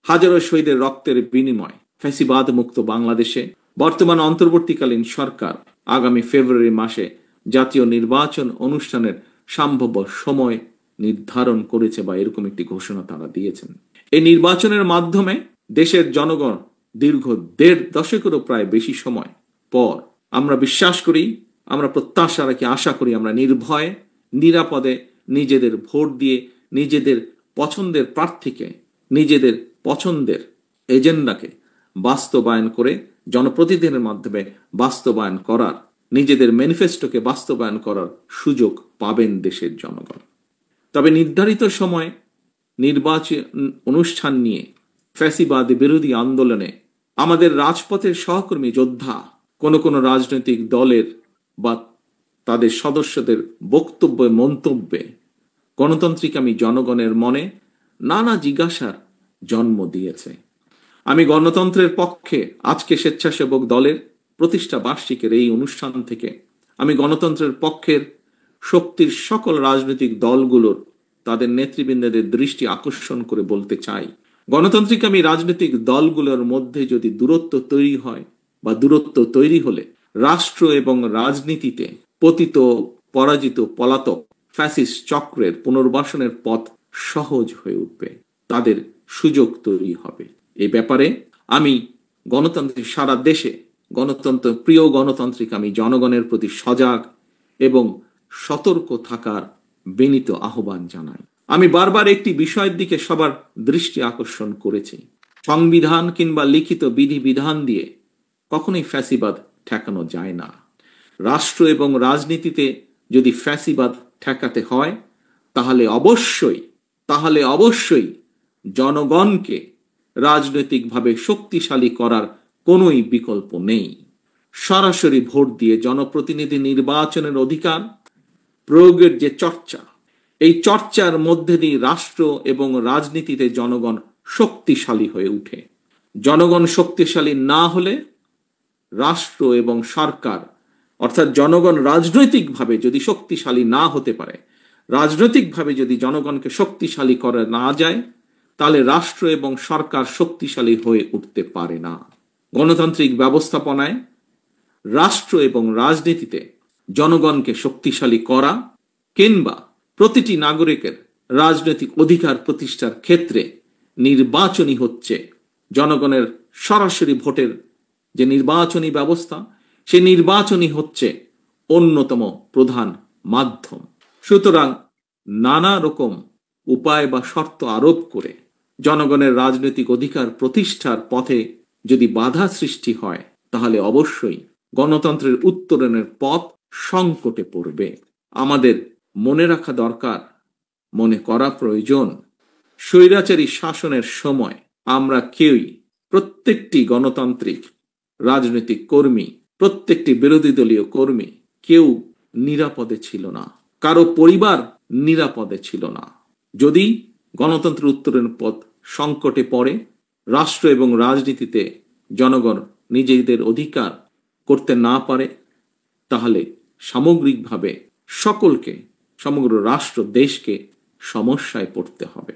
হাজারো শহীদের রক্তের বিনিময় ফ্যাসিবাদ মুক্ত বাংলাদেশে বর্তমান অন্তর্বর্তীকালীন সরকার আগামী ফেব্রুয়ারি মাসে জাতীয় নির্বাচন অনুষ্ঠানের সম্ভাব্য সময় নির্ধারণ করেছে বা এরকম একটি ঘোষণা তারা দিয়েছেন। এই নির্বাচনের মাধ্যমে দেশের জনগণ দীর্ঘ ১.৫ দশকেরও প্রায় বেশি সময় পর আমরা বিশ্বাস করি, আমরা প্রত্যাশা রাখি, আশা করি আমরা নির্ভয়ে নিরাপদে নিজেদের ভোট দিয়ে নিজেদের পছন্দের প্রার্থীকে, নিজেদের পছন্দের এজেন্ডাকে বাস্তবায়ন করে জনপ্রতিনিধিদের মাধ্যমে বাস্তবায়ন করার, নিজেদের ম্যানিফেস্টোকে বাস্তবায়ন করার সুযোগ পাবেন দেশের জনগণ। তবে নির্ধারিত সময়ে নির্বাচন অনুষ্ঠান নিয়ে ফ্যাসিবাদ বিরোধী আন্দোলনে আমাদের রাজপথের সহকর্মী যোদ্ধা কোন রাজনৈতিক দলের বা তাদের সদস্যদের বক্তব্যে মন্তব্যে গণতান্ত্রিকামী জনগণের মনে নানা জিজ্ঞাসার জন্ম দিয়েছে। আমি গণতন্ত্রের পক্ষে আজকে স্বেচ্ছাসেবক দলের প্রতিষ্ঠা বার্ষিকের এই অনুষ্ঠান থেকে আমি গণতন্ত্রের পক্ষের শক্তির সকল রাজনৈতিক দলগুলোর তাদের নেতৃবৃন্দদের দৃষ্টি আকর্ষণ করে বলতে চাই, গণতান্ত্রিকামী রাজনৈতিক দলগুলোর মধ্যে যদি দূরত্ব তৈরি হয় বা দূরত্ব তৈরি হলে রাষ্ট্র এবং রাজনীতিতে পতিত পরাজিত পলাতক ফ্যাসিস্ট চক্রের পুনর্বাসনের পথ সহজ হয়ে উঠবে, তাদের সুযোগ তৈরি হবে। এই ব্যাপারে আমি গণতান্ত্রিক সারা দেশে গণতন্ত্র প্রিয় গণতান্ত্রিক আমি জনগণের প্রতি সজাগ এবং সতর্ক থাকার বিনীত আহ্বান জানাই। আমি বারবার একটি বিষয়ের দিকে সবার দৃষ্টি আকর্ষণ করেছি, সংবিধান কিংবা লিখিত বিধিবিধান দিয়ে কখনোই ফ্যাসিবাদ ঠেকানো যায় না। রাষ্ট্র এবং রাজনীতিতে যদি ফ্যাসিবাদ ঠেকাতে হয় তাহলে অবশ্যই জনগণকে রাজনৈতিকভাবে শক্তিশালী করার কোনোই বিকল্প নেই। সরাসরি ভোট দিয়ে জনপ্রতিনিধি নির্বাচনের অধিকার প্রয়োগের যে চর্চা, এই চর্চার মধ্যে দিয়ে রাষ্ট্র এবং রাজনীতিতে জনগণ শক্তিশালী হয়ে উঠে। জনগণ শক্তিশালী না হলে রাষ্ট্র এবং সরকার অর্থাৎ জনগণ রাজনৈতিকভাবে যদি শক্তিশালী না হতে পারে, রাজনৈতিকভাবে যদি জনগণকে শক্তিশালী করা না যায়, তাহলে রাষ্ট্র এবং সরকার শক্তিশালী হয়ে উঠতে পারে না। গণতান্ত্রিক ব্যবস্থাপনায় রাষ্ট্র এবং রাজনীতিতে জনগণকে শক্তিশালী করা কিংবা প্রতিটি নাগরিকের রাজনৈতিক অধিকার প্রতিষ্ঠার ক্ষেত্রে নির্বাচনই হচ্ছে জনগণের সরাসরি ভোটের যে নির্বাচনী ব্যবস্থা, সেই নির্বাচনই হচ্ছে অন্যতম প্রধান মাধ্যম। সুতরাং নানা রকম উপায় বা শর্ত আরোপ করে জনগণের রাজনৈতিক অধিকার প্রতিষ্ঠার পথে যদি বাধা সৃষ্টি হয়, তাহলে অবশ্যই গণতন্ত্রের উত্তরণের পথ সংকটে পড়বে। আমাদের মনে রাখা দরকার, মনে করা প্রয়োজন, স্বৈরাচারী শাসনের সময় আমরা কেউই, প্রত্যেকটি গণতান্ত্রিক রাজনৈতিক কর্মী, প্রত্যেকটি বিরোধী দলীয় কর্মী কেউ নিরাপদে ছিল না, কারো পরিবার নিরাপদে ছিল না। যদি গণতন্ত্রের উত্তরণের পথ সংকটে পড়ে, রাষ্ট্র এবং রাজনীতিতে জনগণ নিজেদের অধিকার করতে না পারে, তাহলে সামগ্রিকভাবে সকলকে, সমগ্র রাষ্ট্র দেশকে সমস্যায় পড়তে হবে।